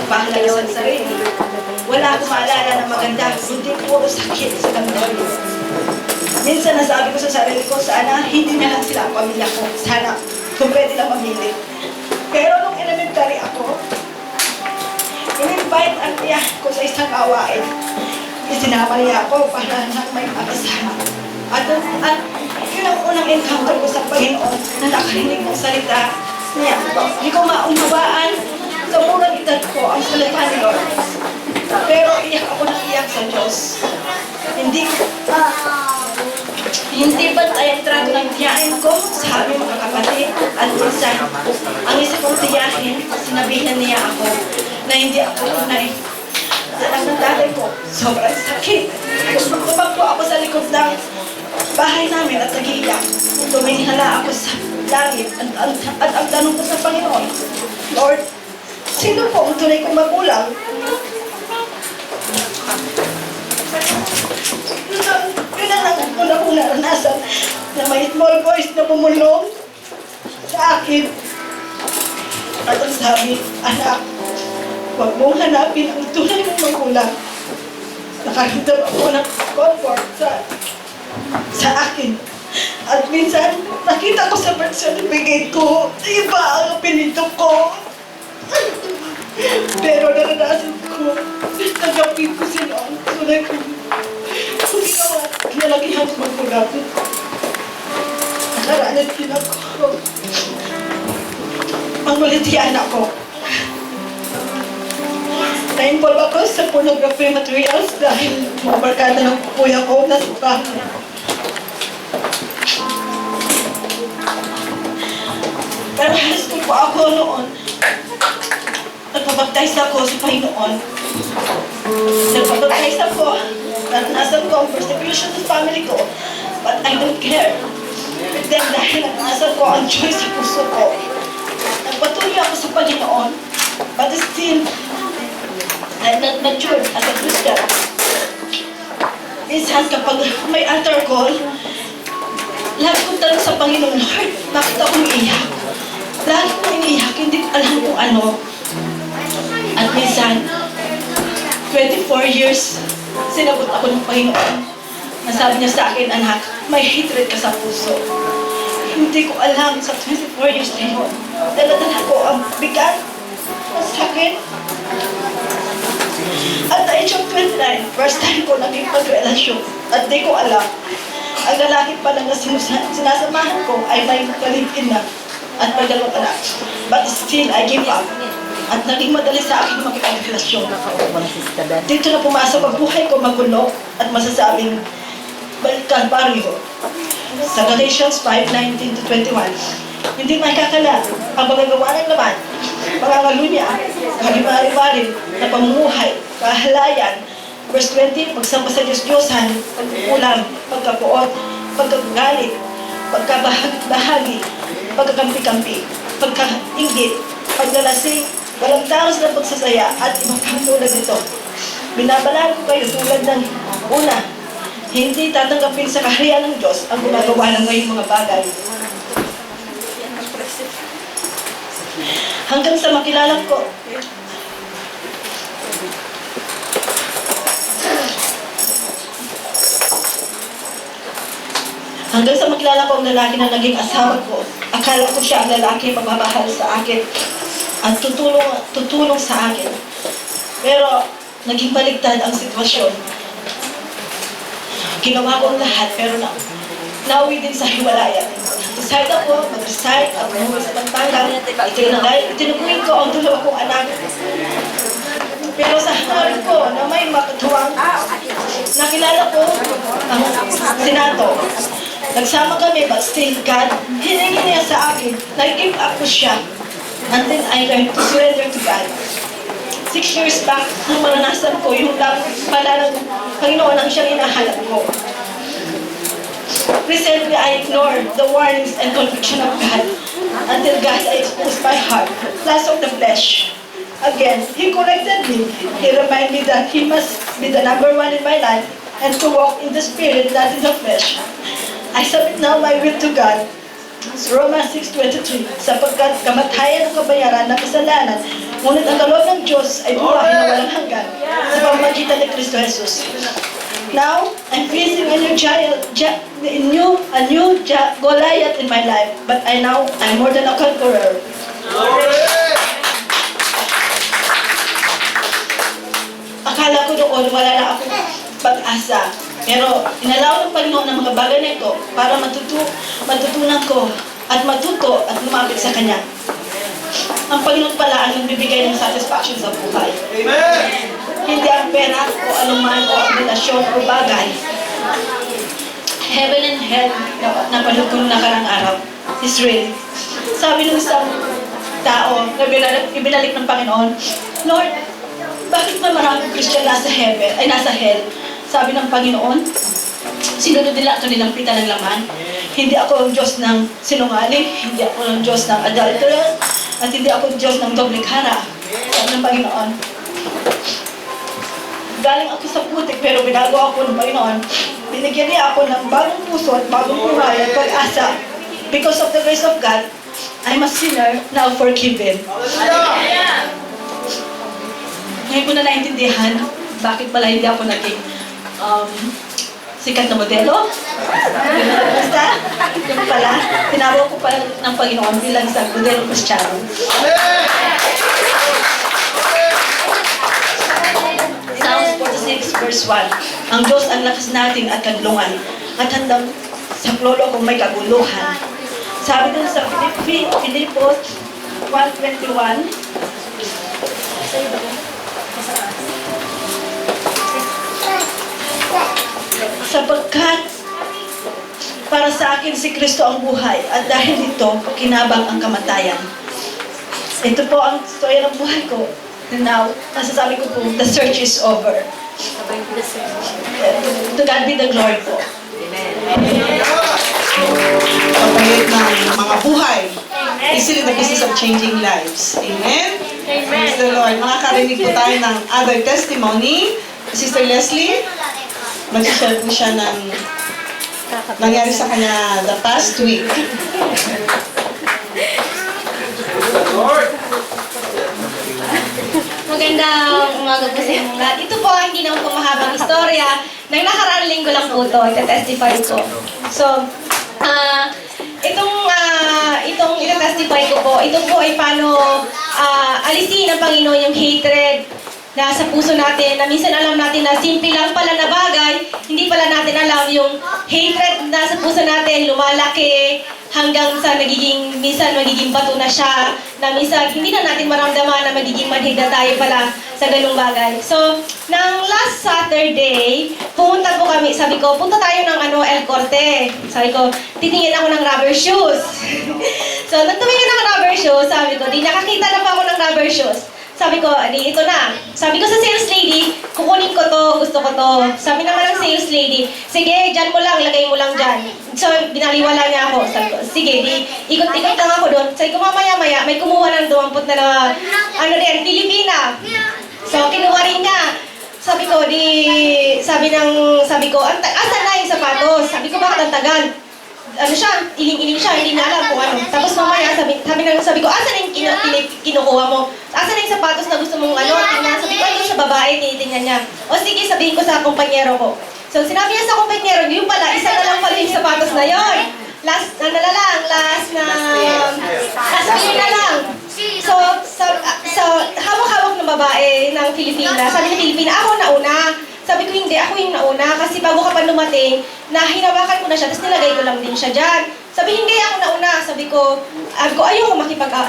bahala sa sarili. Wala akong maalala na maganda, hindi puro sakit sa damdamin. Minsan nasabi ko sa sarili ko, sana hindi na lang sila ang pamilya ko. Sana kung pwede lang mamili. Pero nung elementary ako, in-invite ang tiyak ko sa isang awain. Isinama niya ako para nang may makasama. At yun ang unang encounter ko sa Panginoon na nakarinig ng salita niya. Hindi ko maunawaan sa murang edad ko ang salita ni Lord. Pero iyak ako ng iyak sa Diyos. Hindi ba't ay ang trato ng tiyain ko sa aming mga kapatid at minsan, ang isa kong tiyahin, sinabihan niya ako na hindi ako tunay. Anak ng tatay ko, sobrang sakit. Tumakbo ako sa likod ng bahay namin at nag-iiyak. Tumingala ako sa langit at ang tanong ko sa Panginoon, Lord, sino po ang tunay kong magulang? Yun ang una kong naranasan na may small voice na bumulong sa akin. At ang sabi, anak, huwag mong hanapin ang tunay mong magulang. Nakaramdam ako ng comfort sa akin. At minsan, nakita ko sa birth certificate ko, iba ang pinito ko. Pero naranasan ko, nagapin ko sila ang tunay kong kinalakihan ko magulang. Nakaranas din ako. Ang malitian ako. Na-involve ako sa pornography materials dahil mga barkada ng kuya ko na suka. Pero high school po ako noon. Nagpabaptize ako sa Panginoon. Nagpabaptize ako. Naranasan ko ang persecution sa family ko. But I don't care. But then dahil naranasan ko ang joy sa puso ko, nagpatuloy ako sa Panginoon. But still, I'm not matured as a Christian. Minsan kapag may altar call, lagi kong tanong sa Panginoon, Lord, bakit ako umiiyak? Lagi kong iniiyak, hindi ko alam kung ano. At minsan, 24 years, sinagot ako ng Panginoon. Nasabi niya sa akin, anak, may hatred ka sa puso. Hindi ko alam sa 24 years na yun. Dala-dala ko ang bigat, ang sakit. At the age of 29, first time ko naging pagrelasyon. At di ko alam, ang lalaki pala na sinasamahan ko ay may kalipin na at may dalawang anak. But still, I gave up. At naging madali sa akin makipagrelasyon. Dito na pumasok ang buhay ko magulo at masasabing balikan baryo. Sa Galatians 5:19-21, hindi may kakala ang magagawa ng laman, pangangalunya, kalimari-mari na pamumuhay, kahalayan. Verse 20, pagsamba sa Diyos-Diyosan, pagkukulang, pagkapuot, pagkagalit, pagkabahagi, pagkakampi-kampi, pagkainggit, paglalasing, walang taros na pagsasaya at ibang tulad nito. Binabalaan ko kayo tulad ng una, hindi tatanggapin sa kaharian ng Diyos ang gumagawa ng ngayong mga bagay. Hanggang sa makilala ko, ang lalaki na naging asawa ko, akala ko siya ang lalaki magmamahal sa akin at tutulong sa akin. Pero naging baligtad ang sitwasyon. Ginawa ko ang lahat pero nauwi din sa hiwalayan. Decide ako, mag-resign, at umuwi sa Pampanga. Itinukuin ko ang dalawa kong anak. Pero sa hangarin ko na may makatuwang, nakilala ko ang Senato. Nagsama kami, but still, God, hiningi niya sa akin, nag-give up ko siya. And then I learned to surrender to God. 6 years back, nung maranasan ko, yung lang pala ng Panginoon ang siyang hinahanap ko. Recently, I ignored the warnings and conviction of God until God exposed my heart, lust of the flesh. Again, He corrected me. He reminded me that He must be the number one in my life and to walk in the Spirit, not in the flesh. I submit now my will to God Romans 6:23, sapagkat kamatayan ang kabayaran ng kasalanan, ngunit ang kaloob ng Diyos ay buhay na walang hanggan sa pamamagitan ni Kristo Jesus. Now, I'm facing a new Goliath in my life, but I'm more than a conqueror. Akala ko noon wala na akong pag-asa. Pero inalaw ng Panginoon ng mga bagay na ito para matutunan ko at matuto at lumapit sa Kanya. Ang Panginoon pala ang nagbibigay ng satisfaction sa buhay. Amen! Hindi ang pera o anuman o ang relasyon o bagay. Heaven and hell na napanood ko nung nakarang araw is real. Sabi ng isang tao na ibinalik ng Panginoon, Lord, bakit ba maraming Christian nasa heaven, ay nasa hell? Sabi ng Panginoon, sinunod nila ito nilang pita ng laman. Hindi ako ang Diyos ng sinungaling, hindi ako ang Diyos ng adulterers, at hindi ako ang Diyos ng doble cara. Sabi ng Panginoon, galing ako sa putik pero binago ako ng Panginoon. Binigyan niya ako ng bagong puso at bagong buhay at pag-asa. Because of the grace of God, I'm a sinner now forgiven. Ngayon ko na naintindihan bakit pala hindi ako naging sikat na modelo. Basta, yung pala, tinawag ko pala ng Panginoon bilang isang modelo Kristiyano. Psalms 46 verse 1. Ang Diyos ang lakas natin at kadlungan at handang sa klolo kung may kaguluhan. Sabi dun sa Filipos 1:21, sapagkat para sa akin si Kristo ang buhay at dahil dito pakinabang ang kamatayan. Ito po ang storya ng buhay ko. And now, nasasabi ko po, the search is over. To God be the glory po. Pagpalit ng mga buhay. Easily the business of changing lives. Amen? Praise the Lord. Makakarinig po tayo ng other testimony. Sister Leslie, mag-share po siya ng nangyari sa kanya the past week. Magandang umaga po sa inyong lahat. Ito po ang hindi naman po mahabang istorya. Nang nakaraang linggo lang po ito, ita-testify ko. So, itong ita-testify ko po, ito po ay paano alisin ng Panginoon yung hatred na sa puso natin, na minsan alam natin na simple lang pala na bagay, hindi pala natin alam yung hatred na sa puso natin, lumalaki hanggang sa minsan magiging bato na siya, na minsan hindi na natin maramdaman na magiging manhid na tayo pala sa ganung bagay. So, nang last Saturday, pumunta po kami, sabi ko, punta tayo ng El Corte. Sabi ko, titingin ako ng rubber shoes. So, nang tumingin ako ng rubber shoes, sabi ko, di nakakita na pa ako ng rubber shoes. Sabi ko, di ito na. Sabi ko sa sales lady, kukunin ko to, gusto ko to. Sabi naman ng sales lady, sige, dyan mo lang, lagay mo lang dyan. So, binaliwala niya ako. Sabi ko, sige, di, ikot-ikot lang ako doon. Sabi ko, mamaya-maya, may kumuha ng 20 na, Pilipina. So, kinuha rin niya. Sabi ko, sabi ko, asan na yung sapatos? Sabi ko, bakit ang tagal? Iling-iling siya, hindi niya alam kung ano. Tapos mamaya, sabi ko, asan na yung kinukuha mo? Asan na yung sapatos na gusto mong tingnan? Sabi ko, ayun sa babae, tinitingnan niya. O sige, sabihin ko sa kumpanyero ko. So, sinabi niya sa kumpanyero, yung pala, isa na lang pala yung sapatos na yon. Last year na lang. So, hawak-hawak ng babae ng Pilipina. Sabi ng Pilipina, ako nauna. Sabi ko, hindi, ako yung nauna. Kasi bago ka pa dumating, hinawakan ko na siya, tapos nilagay ko lang din siya dyan. Sabi, hindi, ako nauna. Sabi ko, ayoko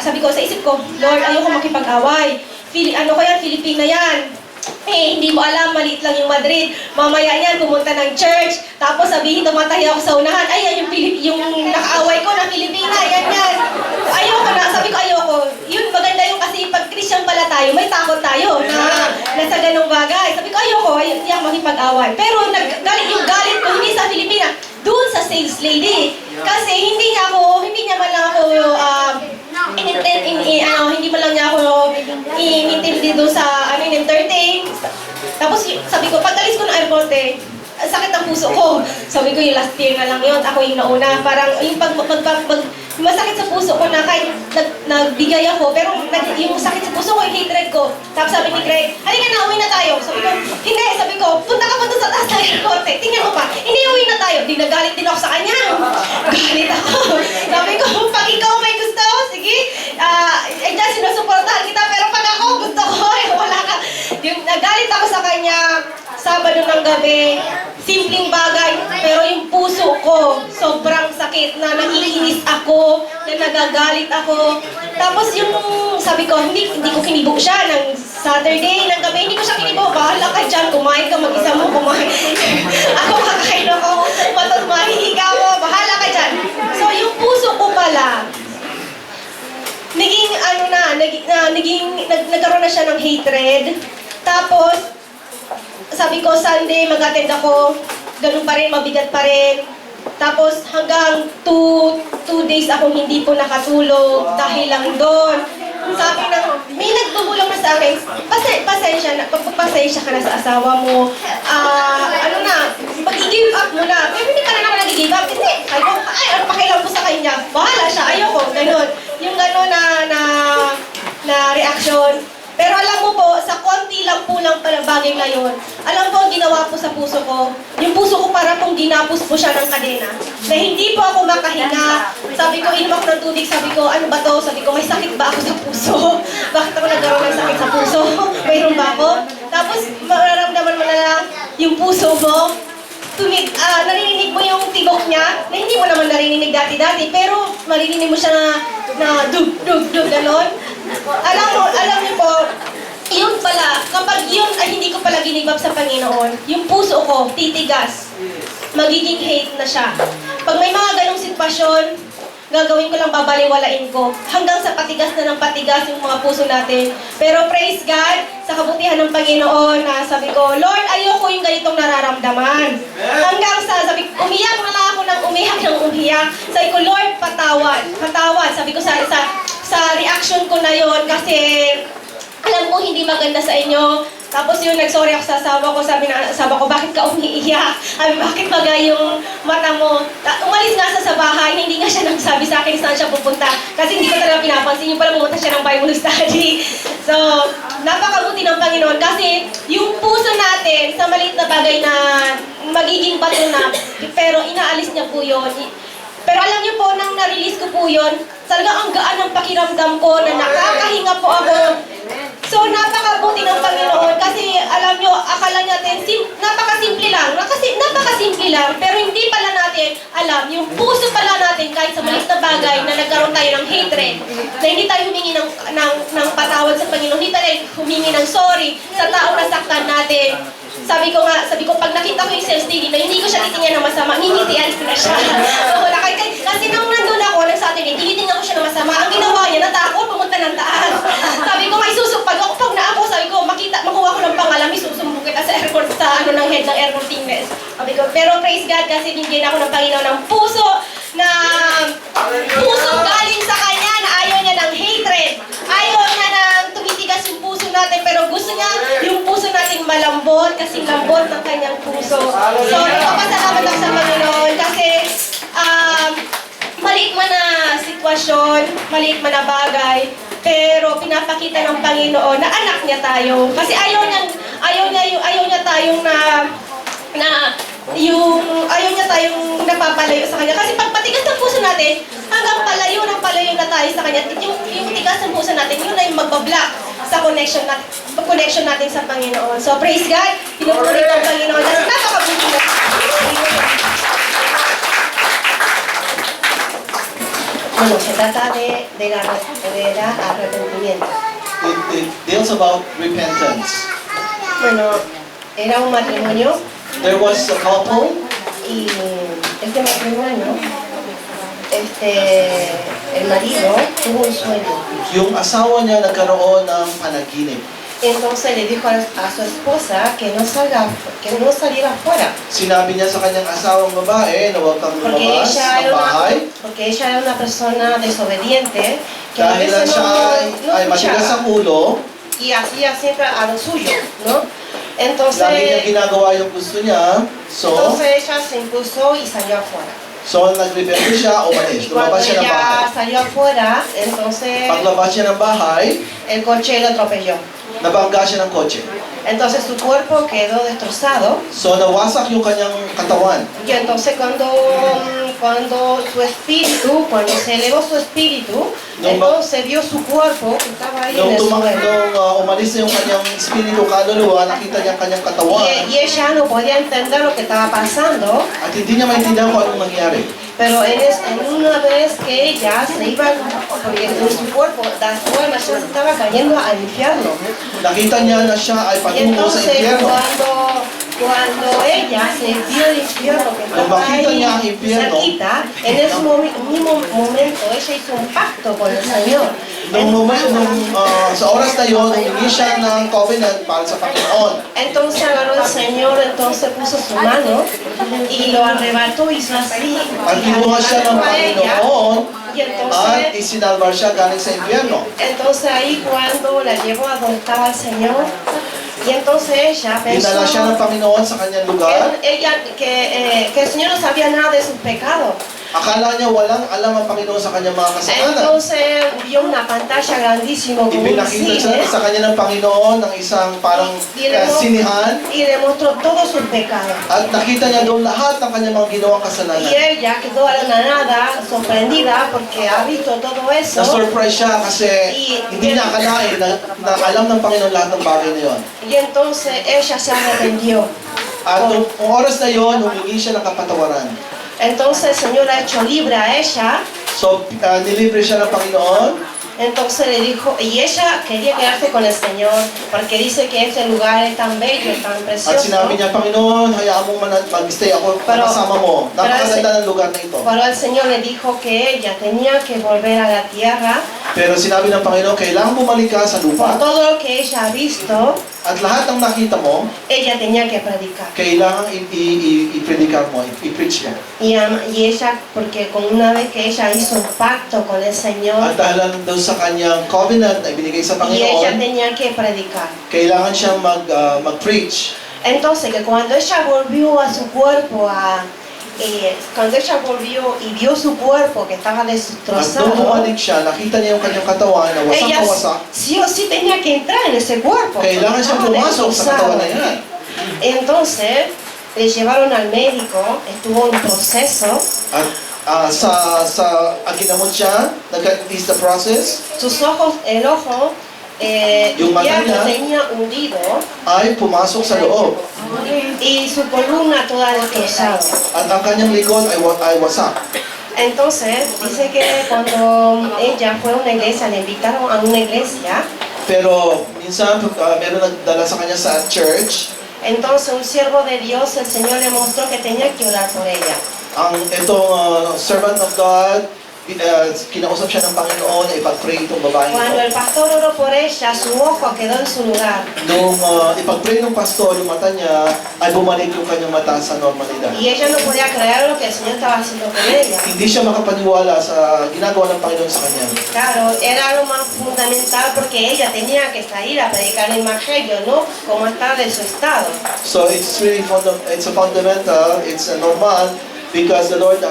sabi ko sa isip ko, Lord, ayoko makipag-away. Filipina yan. Hindi mo alam, maliit lang yung Madrid. Mamaya yan, pumunta ng church. Tapos sabihin, tumatahi ako sa unahan. Ay, yan yung nakaaway ko na Pilipina. Yan. Ayoko na. Sabi ko, ayoko. Yun, maganda yung kasi pag Christian pala tayo, may takot tayo na sa ganong bagay. Sabi ko, ayoko. Hindi ako makipag-away. Pero yung galit ko, hindi sa Pilipina, doon sa sales lady. Kasi hindi niya man lang ako hindi man lang niya ako inintindi doon sa entertain. Tapos sabi ko, pag-alis ko ng airport sakit ang puso ko. Sabi ko, yung last year na lang yun, ako yung nauna. Parang yung ko na kahit nagbigay ako, pero yung sakit sa puso ko, yung hatred ko. Tapos sabi ni Greg, halika na, uwi na tayo. Sabi ko, hindi. Sabi ko, punta ka pa doon sa taas ng airport. Tingnan mo pa, hindi uwi na tayo. Di nagalit din ako sa kanya. Galit ako. Sabi ko, pag ikaw may gusto, sige, dyan sinusuportahan kita, pero pag ako gusto ko, wala ka. Yung nagalit ako sa kanya, Sabado ng gabi, simpleng bagay, pero yung puso ko, sobrang sakit na naiinis ako, na nagagalit ako. Tapos yung, sabi ko, hindi ko kinibok siya ng Saturday, ng gabi, hindi ko siya kinibok. Bahala ka dyan, kumain ka, mag-isa mo, kumain. Ako kakain ako, matos mahihiga mo, bahala ka dyan. So yung puso ko pala, nagkaroon na siya ng hatred. Tapos, sabi ko, Sunday, mag-attend ako. Ganun pa rin, mabigat pa rin. Tapos, hanggang 2 days akong hindi po nakatulog dahil lang doon. Sabi may nagtulong na sa akin, pasensya ka na sa asawa mo. Mag-i-give up mo na. Pero hindi ka na naman nag-i-give up. Hindi. Sabi ko, ano pakialam ko sa kanya? Bahala siya, ayoko. Ganun. Yung ganun na reaction. Pero alam mo po, sa konti lang po lang pala bagay na yun. Alam po, ginawa po sa puso ko. Yung puso ko para pong ginapos po siya ng kadena. Na hindi po ako makahinga. Sabi ko, inom ako ng tubig. Sabi ko, ano ba to? Sabi ko, may sakit ba ako sa puso? Bakit ako nagkaroon ng sakit sa puso? Mayroon ba ako? Tapos, mararamdaman mo na lang yung puso mo. Narinig mo yung tibok niya, na hindi mo naman narinig dati-dati, pero marinig mo siya na dug, ganon. Alam niyo po, yun pala, kapag yun ay hindi ko pala ginibab sa Panginoon, yung puso ko, titigas, magiging hate na siya. Pag may mga ganong sitwasyon, gagawin ko lang, babaliwalain ko. Hanggang sa patigas na ng patigas yung mga puso natin. Pero praise God, sa kabutihan ng Panginoon, sabi ko, Lord, ayoko yung ganitong nararamdaman. Hanggang sa, umiyak na lang ako ng umiyak. Sabi ko, Lord, patawad. Sabi ko sa reaction ko na yon kasi alam ko hindi maganda sa inyo. Tapos yun, nag-sorry ako sa asawa ko. Sabi ng asawa ko, bakit ka umiiyak? Bakit baga yung mata mo? Umalis nga sa bahay, hindi nga siya nagsabi sa akin saan siya pupunta. Kasi hindi ko talaga pinapansin. Yung pala pumunta siya ng Bible study. So, napakabuti ng Panginoon. Kasi yung puso natin sa maliit na bagay na magiging bato na, pero inaalis niya po yun. Pero alam niyo po, nang na-release ko po yun, talaga ang gaan ng pakiramdam ko na nakakahinga po ako. So, napakabuti ng Panginoon kasi alam nyo, akala natin, napakasimple lang, pero hindi pala natin alam, yung puso pala natin kahit sa maliit na bagay na nagkaroon tayo ng hatred, na hindi tayo humingi ng patawad sa Panginoon, hindi tayo humingi ng sorry sa taong nasaktan natin. Sabi ko, pag nakita ko yung sales lady na hindi ko siya titingnan ng masama, ngingitian ko na siya. So, wala, kasi nung nandun ako, ng Saturday, tinitingnan ko siya ng masama. Ang ginawa niya, natakot, pumunta ng taas. Sabi ko, may pag na ako, sabi ko, makuha ko ng pangalan, may susumbong kita sa airport, sa head ng airport teamness. Sabi ko, pero praise God, kasi binigyan ako ng Panginoon ng puso galing sa Kanya, na ayaw niya ng hatred. Ayaw niya ng tumitigas yung puso natin, pero gusto niya yung puso natin malambot, kasi lambot ng Kanyang puso. So, nagpapasalamat ako sa Panginoon, kasi maliit man na sitwasyon, maliit man na bagay, pero pinapakita ng Panginoon na anak niya tayo. Kasi ayaw niya tayong napapalayo sa Kanya. Kasi pag patigas ng puso natin, hanggang palayo na tayo sa Kanya. Yung tigas ng puso natin, yun na yung magbablock sa connection natin sa Panginoon. So praise God, pinupuri ng Panginoon. Kasi napakabuti na. Bueno, se trata de la arrepentimiento. It deals about repentance. Bueno, era un matrimonio There was a couple, y este matrimonio, el marido tuvo un sueño. yung asawa niya nagkaroon ng panaginip. Entonces le dijo a su esposa que no saliera afuera. Sinabi niya sa kanyang asawang babae na huwag kang lumabas ng bahay Porque ella era una persona desobediente que a dahil lang veces siya ay matigas escuchaba ang ulo, y hacía siempre a lo suyo, ¿no? lagi niya Entonces ginagawa yung gusto niya, so ella se impuso y salió afuera. So, nag-rebelde siya, umalis. Cuando Lumabas siya ng bahay. ella salió afuera, entonces Paglabas siya ng bahay, el coche lo atropelló. nabangga siya ng kotse. Entonces su cuerpo quedó destrozado. So, nawasak yung kanyang katawan. Y entonces cuando su espíritu, cuando se elevó su espíritu, No, entonces vio su cuerpo que estaba ahí en el suelo. Umalis na yung kanyang espiritu kaluluwa, nakita niya ang kanyang katawan. Y ella no podía entender lo que estaba pasando, At hindi niya maintindihan kung anong nangyari. pero en una vez que ella se iba, porque en su cuerpo, su alma ya se estaba cayendo al infierno. Nakita niya na siya ay Y patungo sa entonces impyerno. cuando ella se vio el infierno que Nung estaba makita niya ang ahí impyerno, cerquita, en ese mismo momento ella hizo un pacto con el Señor. sa oras na yun, humingi siya ng covenant para sa Panginoon. Entonces agarró el Señor, entonces puso su mano y lo arrebató, hizo así, At kinuha siya ng a ella. Panginoon Y at entonces, isinalbar siya galing sa impyerno. entonces ahí cuando la llevó a donde estaba el Señor, y entonces ella pensó Dinala siya ng Panginoon sa kanyang lugar. que el Señor no sabía nada de sus pecados. Akala niya walang alam ang Panginoon sa kanyang mga kasalanan. Entonces vio una pantalla grandísima como un Ipinakita cine sa kanya ng Panginoon ng isang parang sinihan. y le mostró todos sus pecados. At nakita niya doon lahat ng kanyang mga ginawang Y kasalanan. ella quedó anonadada, sorprendida porque ha visto todo eso. Na-surprise siya kasi hindi niya akalain na alam ng Panginoon lahat ng bagay na yon. Y entonces ella se arrepintió. At nung oras na yon, humingi siya ng kapatawaran. Entonces el Señor la ha hecho libre a ella. So, nilibre siya ng Panginoon. Entonces le dijo, y ella quería quedarse con el Señor porque dice que ese lugar es tan bello, tan At precioso. sinabi niya, Panginoon, hayaan mong mag-stay ako kasama mo. Napakaganda ng lugar na ito. Pero el Señor le dijo que ella tenía que volver a la tierra Pero sinabi ng Panginoon, kailangan bumalik ka sa por lupa. todo lo que ella ha visto. At lahat ng nakita mo, Ella tenía que predicar. kailangan i-predicar mo, i-preach mo. Y ella, porque con una vez que ella hizo un pacto con el Señor, At dahil doon sa kanyang covenant na ibinigay sa y ella Panginoon, tenía que predicar. kailangan siyang mag-preach. Entonces, que cuando ella volvió a su cuerpo, cuando ella volvió y vio su cuerpo que estaba At nung destrozado, bumalik siya, nakita niya yung kanyang katawan na ella wasak-wasak. sí o sí tenía que entrar en ese cuerpo. Kailangan siyang Estaba pumasok sa katawan na destrozado. yan. Entonces, le llevaron al médico, estuvo en proceso. At ang ginamot siya, nag-is the process, Sus ojos, el ojo Yung mata izquierdo niya, tenía hundido ay pumasok sa loob. y su columna toda destrozada. At ang kanyang likod ay wasak. Entonces, dice que cuando ella fue a una iglesia, le invitaron a una iglesia. Pero minsan, meron nagdala sa kanya sa church. Entonces, un siervo de Dios, el Señor le mostró que tenía que orar por ella. Itong servant of God, kinausap siya ng Panginoon na ipag-pray itong babae Cuando ito. el pastor oró por ella, su ojo quedó en su lugar. Nung ipag-pray ng pastor, yung mata niya, ay bumalik yung kanyang mata sa normalidad. Y ella no podía creer lo que el Señor estaba haciendo con ella. Hindi siya makapaniwala sa ginagawa ng Panginoon sa kanya. Claro, era lo más fundamental porque ella tenía que salir a predicar el evangelio, ¿no? Como estaba de su estado. So it's really it's a fundamental, it's a normal, because the Lord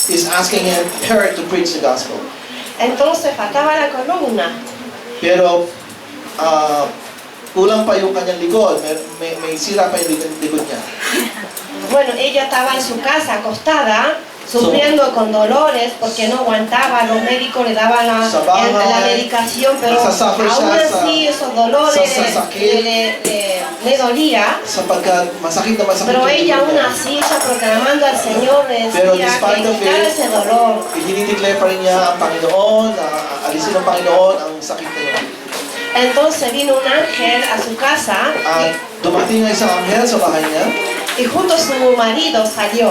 is asking her to preach the gospel. Entonces faltaba la columna. Pero kulang pa yung kanyang likod, may sira pa yung likod niya. Bueno, ella estaba en su casa acostada, sufriendo con dolores porque no aguantaba, los médicos le daban la medicación, pero Nasasuffer siya aún así esos dolores sa sakit. le dolía. Sapagkat masakit na masakit Pero yung ella likod aún niya. así, ella proclamando al Señor, le Pero decía despite que of quitara it, ese dolor. Idinideclare pa rin niya ang Panginoon, na alisin ng Panginoon ang sakit na yun. Entonces vino un ángel a su casa At dumating ang isang anghel sa bahay niya, y justo su marido salió.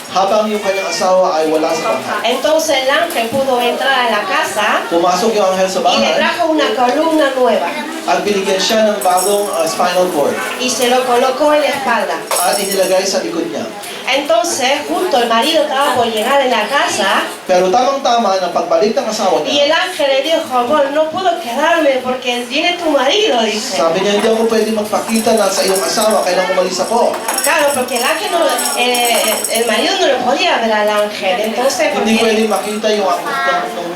habang yung kanyang asawa ay wala sa bahay. Entonces el ángel pudo entrar a la casa Pumasok yung anghel sa y le bahay trajo una columna nueva at binigyan siya ng bagong spinal cord y se lo colocó en la espalda. at inilagay sa likod niya. Entonces, justo el marido estaba por llegar en la casa Pero tamang-tama na pagbalik ng asawa y niya, el ángel le dijo, bueno, no puedo quedarme porque viene tu marido, dice. sabi niya, hindi ako pwede magpakita na sa iyong asawa, kailangan umalis ako. Claro, porque el ángel no, el marido no le podía ver al ángel, entonces Hindi pwede porque, makita yung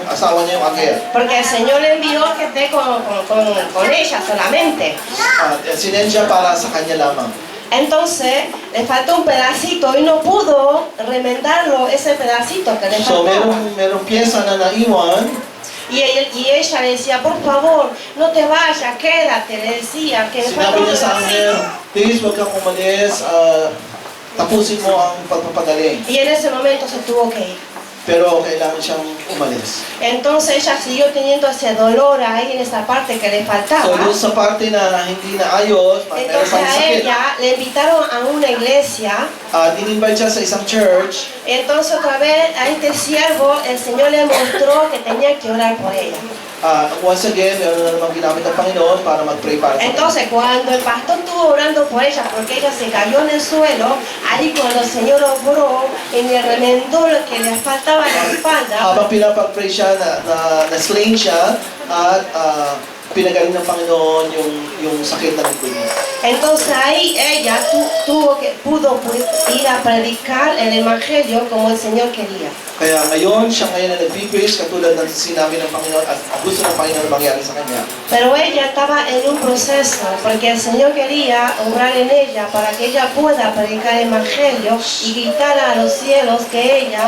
asawa niya yung anghel. porque el Señor le envió que esté con ella solamente. At sinensya para sa kanya lamang. Entonces, le faltó un pedacito y no pudo remendarlo, ese pedacito que le So, faltaba. merong pyesa na naiwan, Y ella le decía, por favor, no te vayas, quédate, le decía, que le falta sinabi un niya sa anghel, pedacito. please huwag kang umalis, tapusin mo ang pagpapagaling. Y en ese momento se tuvo que ir. Pero kailangan siyang umalis. Entonces ella siguió teniendo ese dolor ahí en esa parte que le So, faltaba. doon sa parte na hindi na ayos, meron Entonces pang a sakit. ella le invitaron a una iglesia. In-invite siya sa isang church. Entonces otra vez a este siervo el Señor le mostró que tenía que orar por ella. Once again, meron na namang ginamit ng Panginoon para mag-pray para sa kanya. Entonces cuando el pastor estuvo orando por ella porque ella se cayó en el suelo, ahí cuando el Señor obró y le remendó lo que le faltaba en la espalda. Habang pinapag-pray siya, na-slain siya, at pinagaling ng Panginoon yung sakit na likod niya. Entonces ahí ella pudo ir a predicar el evangelio como el Señor quería. Kaya ngayon, siya ngayon na nag-preach katulad ng sinabi ng Panginoon at gusto ng Panginoon mangyari sa kanya. Pero ella estaba en un proceso porque el Señor quería obrar en ella para que ella pueda predicar el evangelio y gritar a los cielos que ella,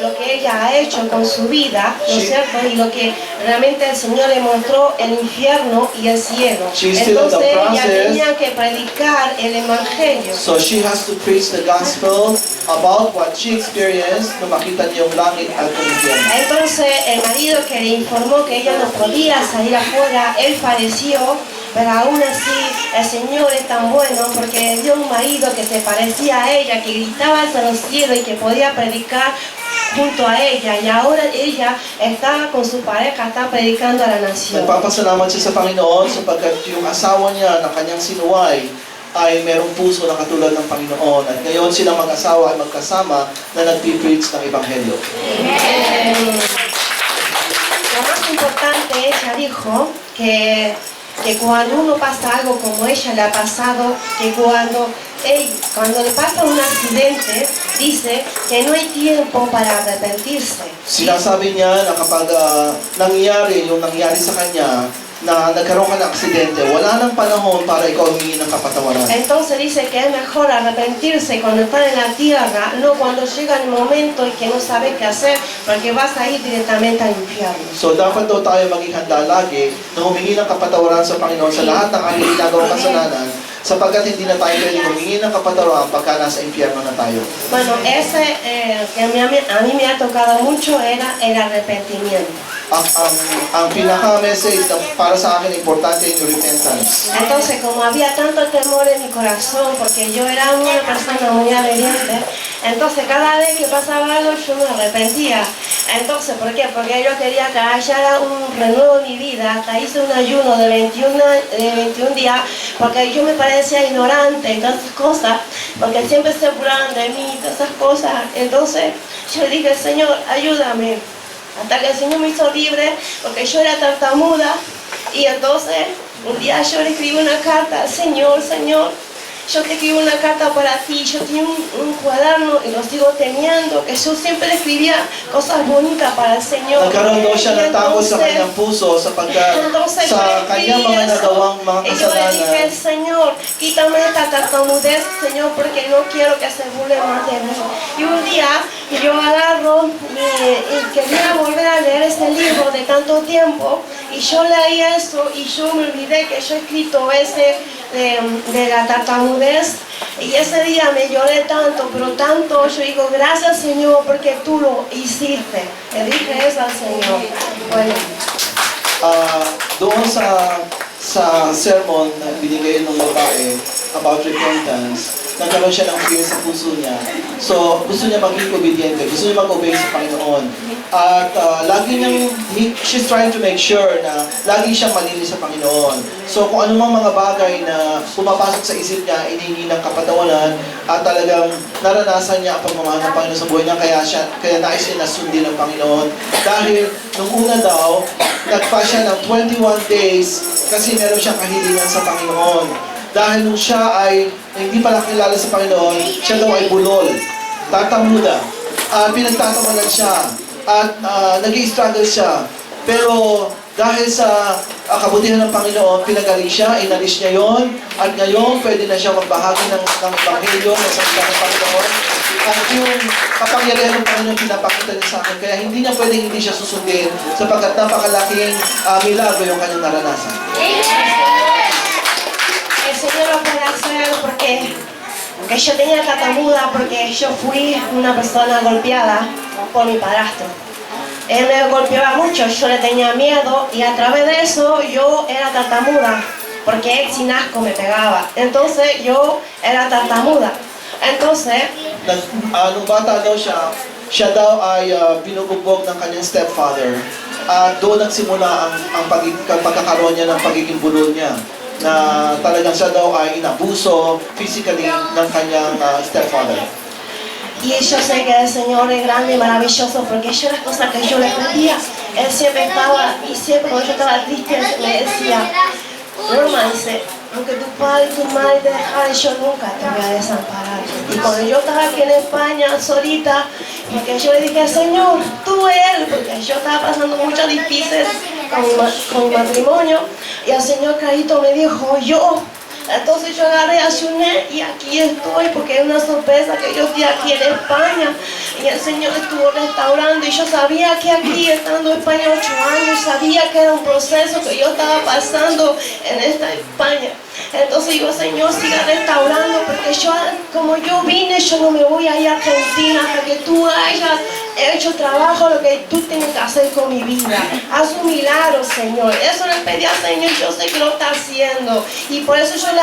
lo que ella ha hecho con su vida, ¿no es Sí. cierto? Y lo que realmente el Señor le mostró el infierno y el cielo. She's still in the Entonces ella process. tenía que predicar el evangelio. So she has to preach the gospel about what she experienced nung makita niya yung langit at yung infierno. Entonces el marido que le informó que ella no podía salir afuera, él padeció, pero aún así el Señor es tan bueno porque le dio un marido que se parecía a ella, que gritaba hacia los cielos y que podía predicar junto a ella. Y ahora ella está con su pareja, está predicando a la nación. Nagpapasalamat siya sa Panginoon sapagkat yung asawa niya na kanyang sinuway ay merong puso na katulad ng Panginoon. At ngayon silang mag-asawa ay magkasama na nag-preach ng Ebanghelyo. Lo más importante, ella dijo que cuando uno pasa algo como ella le ha pasado, que cuando le pasa un accidente, dice que no hay tiempo para arrepentirse. Sinasabi niya na kapag nangyari yung nangyari sa kanya, na nagkaroon ka ng aksidente, wala nang panahon para ikaw humingi ng kapatawaran. Entonces dice que es mejor arrepentirse cuando estás en la tierra, no cuando llega el momento y que no sabes qué hacer, porque vas a ir directamente al infierno. So dapat daw tayo maging handa lagi na humingi ng kapatawaran sa Panginoon sa lahat ng ating ginagawang kasalanan, sapagkat hindi na tayo pwedeng humingi ng kapatawaran pagka nasa impyerno na tayo. Bueno, ese que a mí me ha tocado mucho era el arrepentimiento. Ang pinaka-message na para sa akin importante yung repentance. Entonces, como había tanto temor en mi corazón, porque yo era una persona muy obediente, entonces cada vez que pasaba algo yo me arrepentía. Entonces, ¿por qué? Porque yo quería que haya un renuevo en mi vida. Hasta hice un ayuno de 21 días, porque yo me parecía ignorante en tantas cosas, porque siempre se burlaban de mí, todas esas cosas. Entonces, yo le dije, Señor, ayúdame. Hasta que el Señor me hizo libre, porque yo era tartamuda. Y entonces, un día yo le escribí una carta al Señor, Señor, yo te escribí una carta para ti. Yo tenía un cuaderno y lo sigo teniendo, que yo siempre le escribía cosas bonitas para el Señor. Nagkaroon daw siya ng takot sa kanyang puso sapagkat Entonces yo sa le kanyang escribí mga eso, nagawang mga y yo le dije, kasalanan. Señor, quítame esta tartamudez, Señor, porque no quiero que se burle más de mí. Y un día yo agarro y quería volver a leer ese libro de tanto tiempo, y yo leí eso y yo me olvidé que yo he escrito ese de la tartamudez. Y ese día me lloré tanto, pero tanto, yo digo, gracias Señor, porque tú lo hiciste. Le dije eso al Señor. Bueno. Doon sa sermon na binigay ng babae about repentance, nagkaroon siya ng fear sa puso niya. So, gusto niya maging obediente, gusto niya mag-obey sa Panginoon. At she's trying to make sure na lagi siyang malinis sa Panginoon. So, kung anumang mga bagay na pumapasok sa isip niya, inihingi ng kapatawanan, at talagang naranasan niya ang pagmamahal ng Panginoon sa buhay niya, kaya nais niya na sundin ng Panginoon. Dahil, nung una daw, nagpa siya ng 21 days kasi meron siyang kahilingan sa Panginoon. Dahil nung siya ay hindi pala kilala sa Panginoon, siya daw ay bulol, tatamuda, pinagtatawanan siya, at nag-i-struggle siya. Pero dahil sa kabutihan ng Panginoon, pinagaling siya, inalis niya yon, at ngayon pwede na siya magbahagi ng Ebanghelyo, ng salita ng Panginoon. At yung kapangyarihan ng Panginoon pinapakita niya sa akin, kaya hindi niya pwedeng hindi siya susundin sapagkat napakalaking milagro yung kanyang naranasan. El Señor lo puede hacer porque yo tenía tartamuda porque yo fui una persona golpeada por mi padrastro. Él me golpeaba mucho, yo le tenía miedo y a través de eso yo era tartamuda porque él sin asco me pegaba. Entonces yo era tartamuda. Entonces, Nung bata daw siya daw ay binubugbog ng kanyang stepfather. At doon nagsimula ang pagkakaroon niya ng pagiging bulol niya. Na talagang siya daw ay inabuso physically ng kanyang stepfather. y yo sé que el Señor es grande y maravilloso porque yo las cosas que yo le pedía, Él siempre estaba, y siempre cuando yo estaba triste, Él me decía, Norma, dice, aunque tu padre y tu madre te dejaran, yo nunca te voy a desamparar. Y cuando yo estaba aquí en España, solita, porque yo le dije, Señor, tú Él, porque yo estaba pasando muchas difíciles con mi matrimonio, y el Señor Carito me dijo, yo. Entonces yo agarré, ayuné y aquí estoy porque es una sorpresa que yo estoy aquí en España y el Señor estuvo restaurando y yo sabía que aquí estando en España 8 años, sabía que era un proceso que yo estaba pasando en esta España. Entonces digo, Señor, siga restaurando porque yo, como yo vine, yo no me voy a ir a Argentina hasta que tú hayas hecho trabajo lo que tú tienes que hacer con mi vida. Haz un milagro, Señor. Eso le pedí al Señor, yo sé que lo está haciendo. Y por eso yo le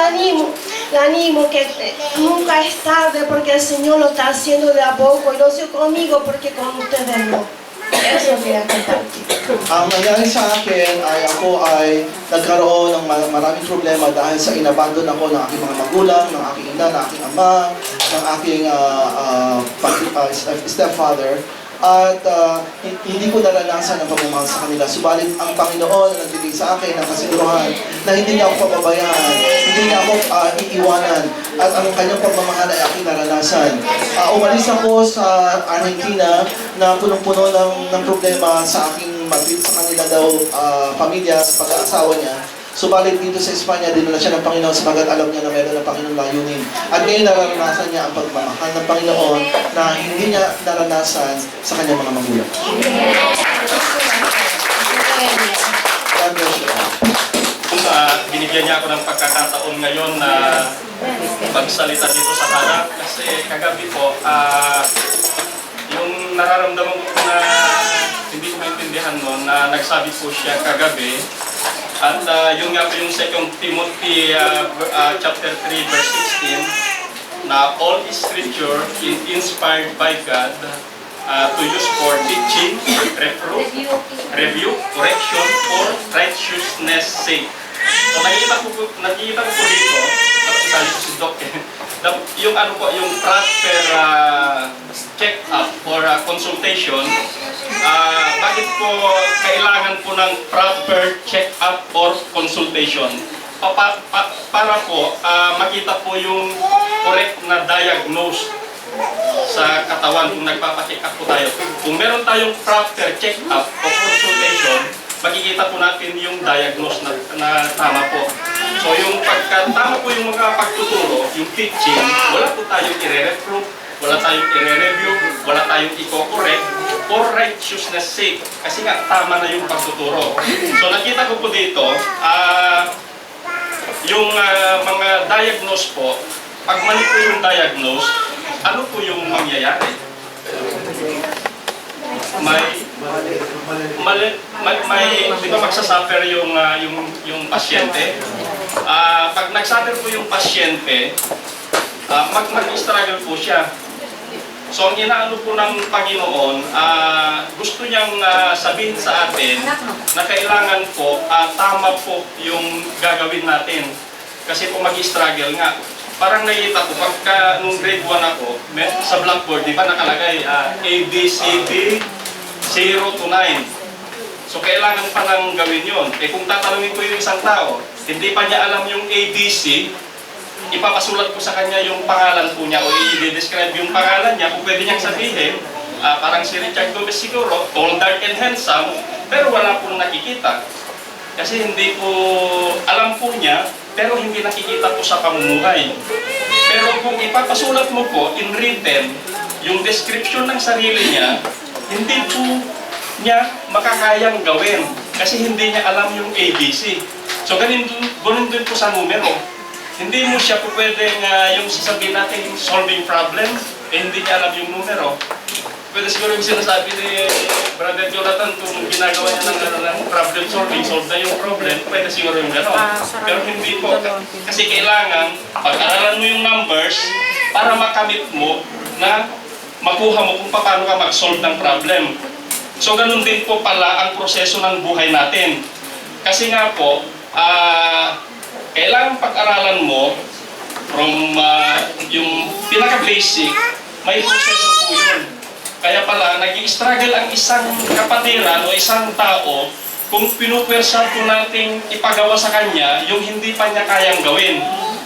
animo que nunca es tarde porque el Señor lo está haciendo de a poco. Y lo hizo conmigo porque con ustedes no. Eso quería compartir. Ang nangyari sa akin ay ako ay nagkaroon ng maraming problema dahil sa inabandon ako ng aking mga magulang, ng aking ina, ng aking ama, ng aking stepfather. At hindi ko naranasan ang pagmamahal sa kanila. Subalit ang Panginoon na nagbigay sa akin ng kasiguruhan na hindi niya ako pababayaan, hindi niya ako iiwanan, at ang kanyang pagmamahal ay aking naranasan. Umalis ako sa Argentina na punong-puno ng problema sa aking sa kanila daw pamilya, sa pag-aasawa niya. Subalit dito sa Espanya, dinala siya ng Panginoon sapagat alam niya na meron ng Panginoon layunin. At ngayon naranasan niya ang pagmamahal ng Panginoon na hindi niya naranasan sa kanyang mga magulang. God bless you all. Binigyan niya ako ng pagkakataon ngayon na magsalita dito sa harap kasi kagabi po, yung nararamdaman ko na hindi ko maintindihan noon na nagsabi po siya kagabi. At yun nga po yung 2 Timothy chapter 3 verse 16 na all is scripture is inspired by God to use for teaching, reproof, review, correction, for righteousness sake. So nakikita ko po dito, sabi ko si Doc, yung ano po, yung proper check-up or consultation. Bakit po kailangan po ng proper check-up or consultation? Para po makita po yung correct na diagnose sa katawan kung nagpapacheck up po tayo. Kung meron tayong proper check-up o consultation, makikita po natin yung diagnose na tama po. So yung pagkatama po yung mga pagtuturo, yung teaching, wala po tayong i-reprove, wala tayong i-review, wala tayong i-correct for righteousness sake. Kasi nga, tama na yung pagtuturo. So nakita ko po dito, yung mga diagnose po, pag mali po yung diagnose, ano po yung mangyayari? Di ba magsasuffer yung pasyente? Pag nagsuffer po yung pasyente, mag-struggle po siya. So ang inaano po ng Panginoon, gusto niyang sabihin sa atin na kailangan po tama po yung gagawin natin. Kasi po mag-struggle nga. Parang nakita ko, pagka nung grade 1 ako, sa blackboard, di ba nakalagay A, B, C, D, 0 to 9. So kailangan pa nang gawin yun. Kung tatanungin ko yung isang tao, hindi pa niya alam yung A, B, C, ipapasulat ko sa kanya yung pangalan po niya o i-describe yung pangalan niya, kung pwede niyang sabihin, parang si Richard Gomez siguro, tall, dark, and handsome, pero wala pong nakikita. Kasi hindi po, alam po niya, pero hindi nakikita po sa pamumuhay. Pero kung ipapasulat mo po in written, yung description ng sarili niya, hindi po niya makakayang gawin kasi hindi niya alam yung ABC. So ganun din po sa numero. Hindi mo siya po pwedeng yung sasabihin natin solving problem, hindi niya alam yung numero. Pwede siguro yung sinasabi ni Brother Jonathan kung ginagawa niya ng problem solving, solve na yung problem, pwede siguro yung gano'n. Pero hindi po. Kasi kailangan pag-aralan mo yung numbers para makamit mo na makuha mo kung paano ka mag-solve ng problem. So ganun din po pala ang proseso ng buhay natin. Kasi nga po, kailangan pag-aralan mo from yung pinaka-basic, may proseso po yun. Kaya pala, nag-i-struggle ang isang kapatiran o isang tao kung pinupwersa po nating ipagawa sa kanya yung hindi pa niya kayang gawin.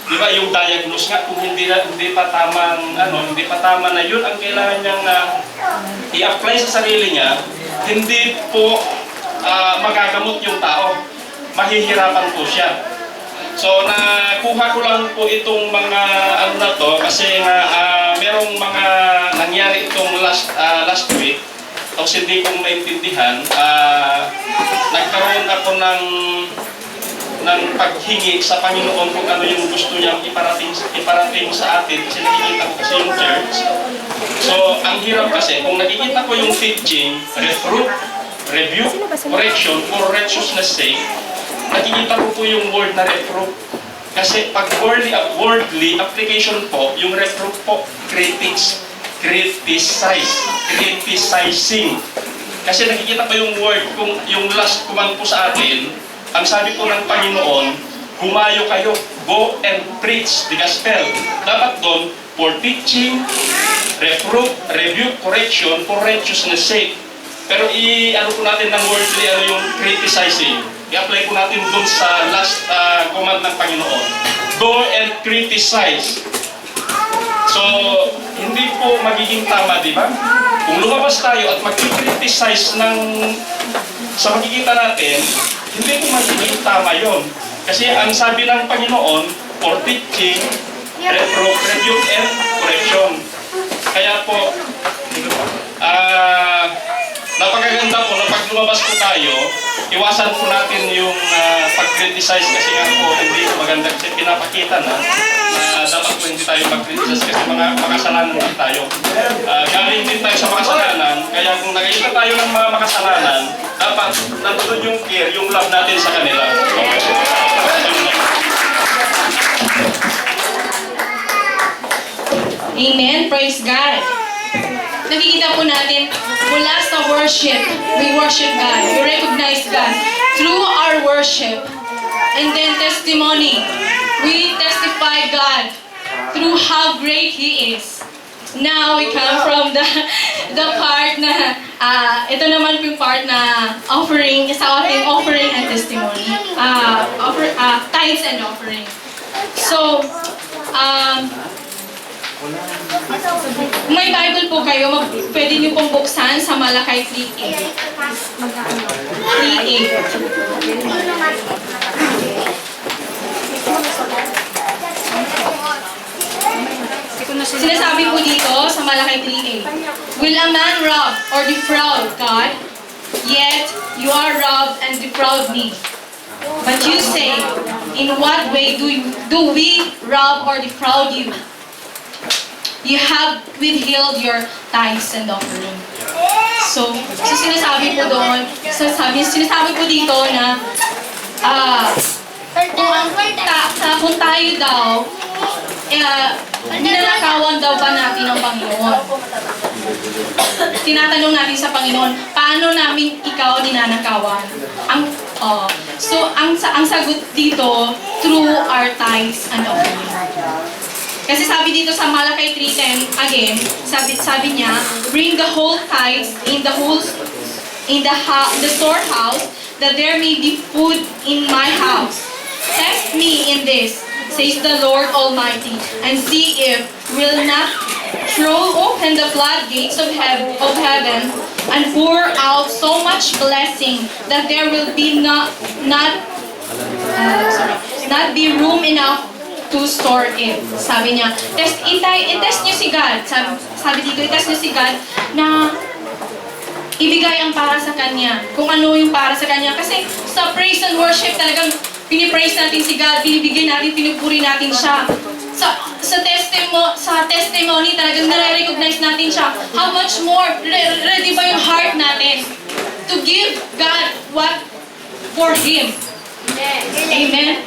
Di ba, yung diagnose nga, kung hindi pa tama na yun ang kailangan niyang i-apply sa sarili niya, hindi po magagamot yung tao. Mahihirapan po siya. So, nakuha ko lang po itong mga ano na to kasi merong mga nangyari itong last week. Tapos hindi kong maintindihan. Nagkaroon ako ng paghingi sa Panginoon kung ano yung gusto niyang iparating sa atin kasi nakikita ko kasi yung church. So, ang hirap kasi, kung nakikita ko yung teaching, reproof, rebuke, correction, for righteousness sake, nakikita ko po yung word na reproof. Kasi pag wordly application po, yung reproof po, criticizing. Kasi nakikita ko yung word, kung yung last command po sa atin, ang sabi po ng Panginoon, humayo kayo, go and preach the gospel. Dapat doon, for teaching, reproof, rebuke, correction, for righteousness sake. Pero i-ano po natin ng wordly, ano yung criticizing. I-apply po natin doon sa last command ng Panginoon. Go and criticize. So, hindi po magiging tama, di ba? Kung lumabas tayo at mag-criticize sa makikita natin, hindi po magiging tama yon. Kasi ang sabi ng Panginoon, for teaching, reproof, rebuke, and correction. Kaya po, napakaganda po na pag lumabas po tayo, iwasan po natin yung pag-criticize kasi nga po hindi po maganda kasi pinapakita na dapat po hindi tayo mag-criticize kasi mga makasalanan din tayo. Galing din tayo sa makasalanan, kaya kung nakikita tayo ng mga makasalanan, dapat nandun yung care, yung love natin sa kanila. Amen. Praise God. Nakikita po natin, mula sa worship, we worship God. We recognize God through our worship. And then testimony, we testify God through how great He is. Now we come from the part na, ito naman po yung part na offering, sa ating offering and testimony. Tithes and offering. So, may Bible po kayo, pwede nyo pong buksan sa Malakay 3:8. 3:8. Sinasabi po dito sa Malakay 3:8, will a man rob or defraud God? Yet you are robbed and defraud me. But you say, in what way do we rob or defraud you? You have withheld your tithes and offering. So sinasabi po doon, sinasabi po dito na kung tayo daw ninanakawan daw ba natin ang Panginoon? Tinatanong natin sa Panginoon, paano namin ikaw ninanakawan? Ang sagot dito, through our tithes and offering. Kasi sabi dito sa Malakay 3:10, again, sabi niya, bring the whole tithes in the storehouse, that there may be food in my house. Test me in this, says the Lord Almighty, and see if will not throw open the floodgates of heaven and pour out so much blessing that there will be not be room enough to store it. Sabi niya, i-test niyo si God. Sabi dito, i-test niyo si God na ibigay ang para sa Kanya. Kung ano yung para sa Kanya. Kasi sa praise and worship, talagang pinipraise natin si God, binibigyan natin, pinupuri natin siya. Sa testimony, talagang nare-recognize natin siya. How much more, ready ba yung heart natin to give God what for Him? Amen?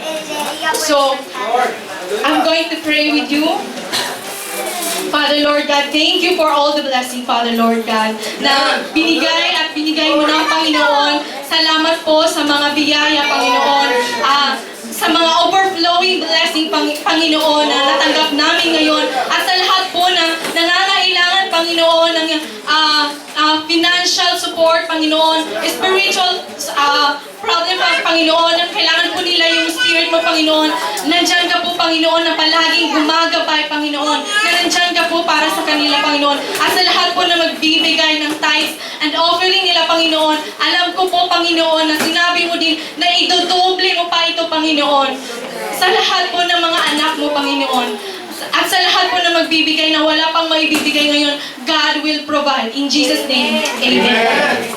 So, I'm going to pray with you. Father Lord God, thank you for all the blessing, Father Lord God, na binigay mo ng Panginoon. Salamat po sa mga biyaya, Panginoon. Sa mga overflowing blessing, Panginoon, na natanggap namin ngayon. At sa lahat po na nangangailangan, Panginoon, ng financial support, Panginoon, spiritual problem, Panginoon, ang kailangan po nila yung Spirit mo, Panginoon. Nandyan ka po, Panginoon, na palaging gumagabay, Panginoon. Na nandyan ka po para sa kanila, Panginoon. At sa lahat po na magbibigay ng tithes and offering nila, Panginoon, alam ko po, Panginoon, na sinabi mo din na idodoble mo pa ito, Panginoon. Sa lahat po ng mga anak mo, Panginoon. At sa lahat po na magbibigay na wala pang maibibigay ngayon, God will provide. In Jesus' name, Amen.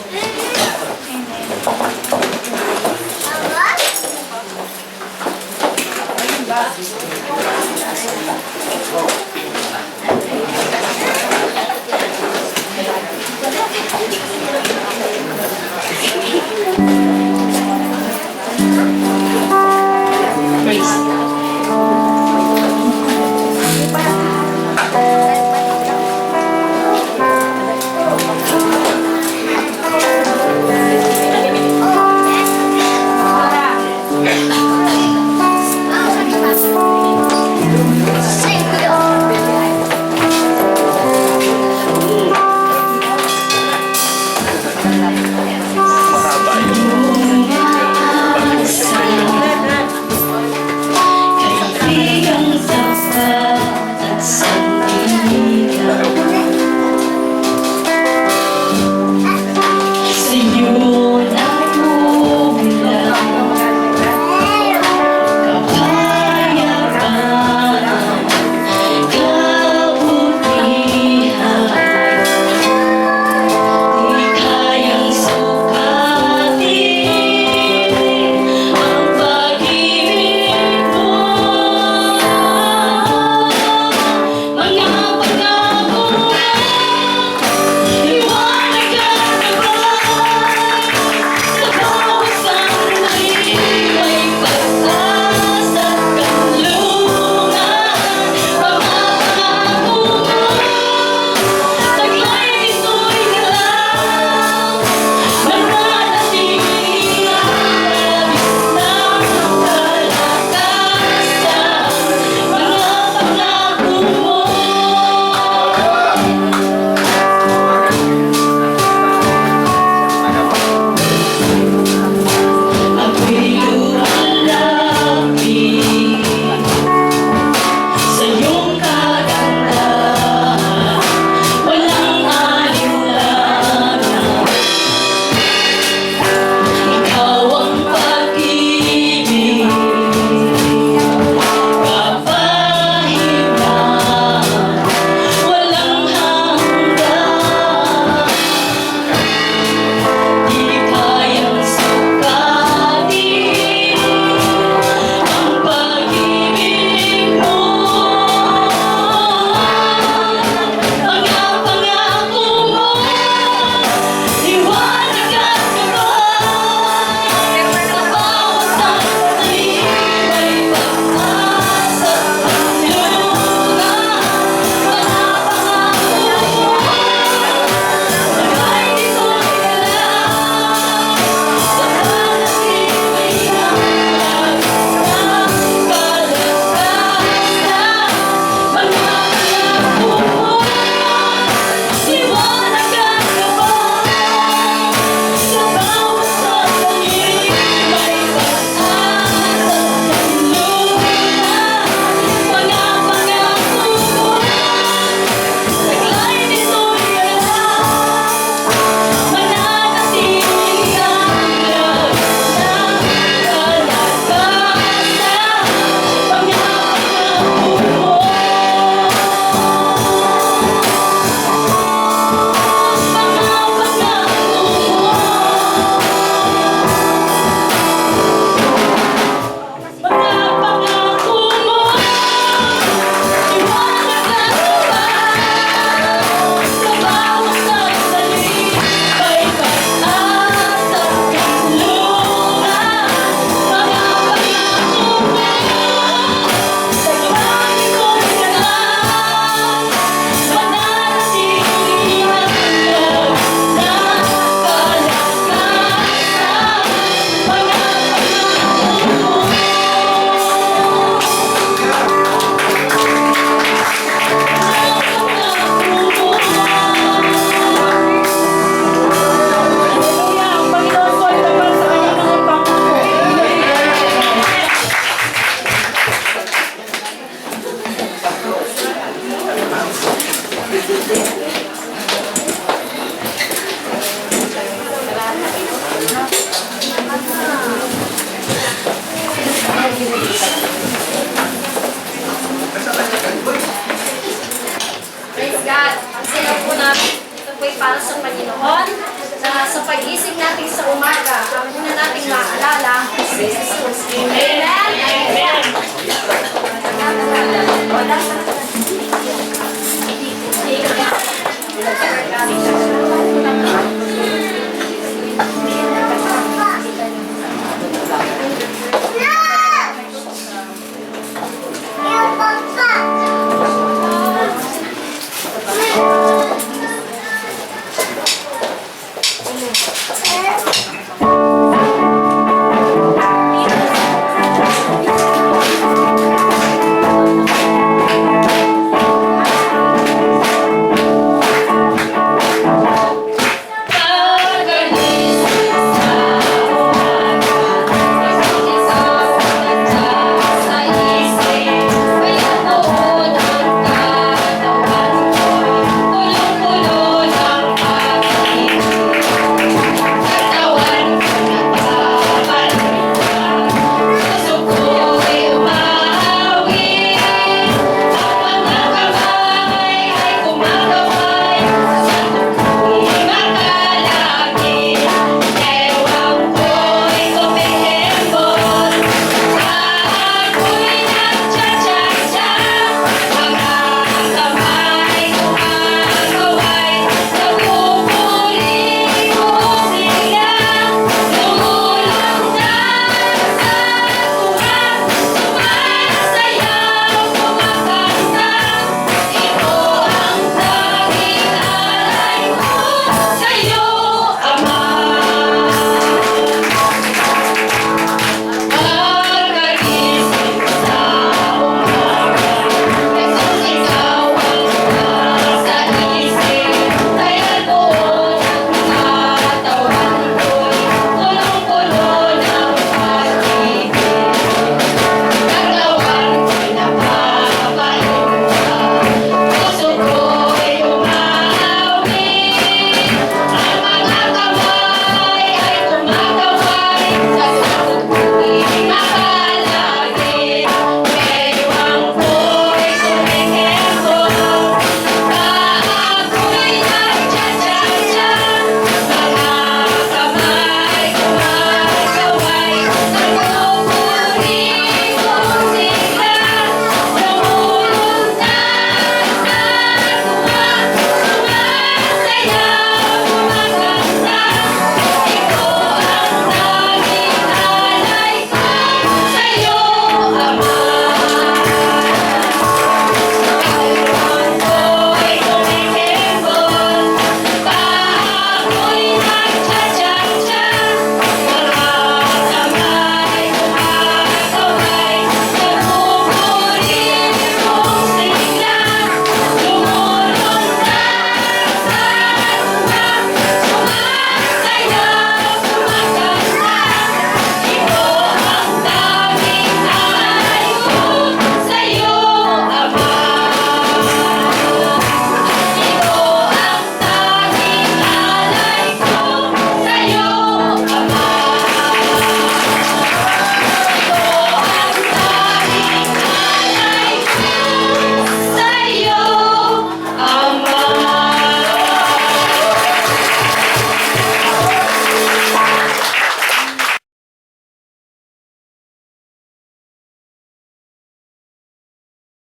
natin sa umaga, ang una nating maalala, si Jesus. Amen!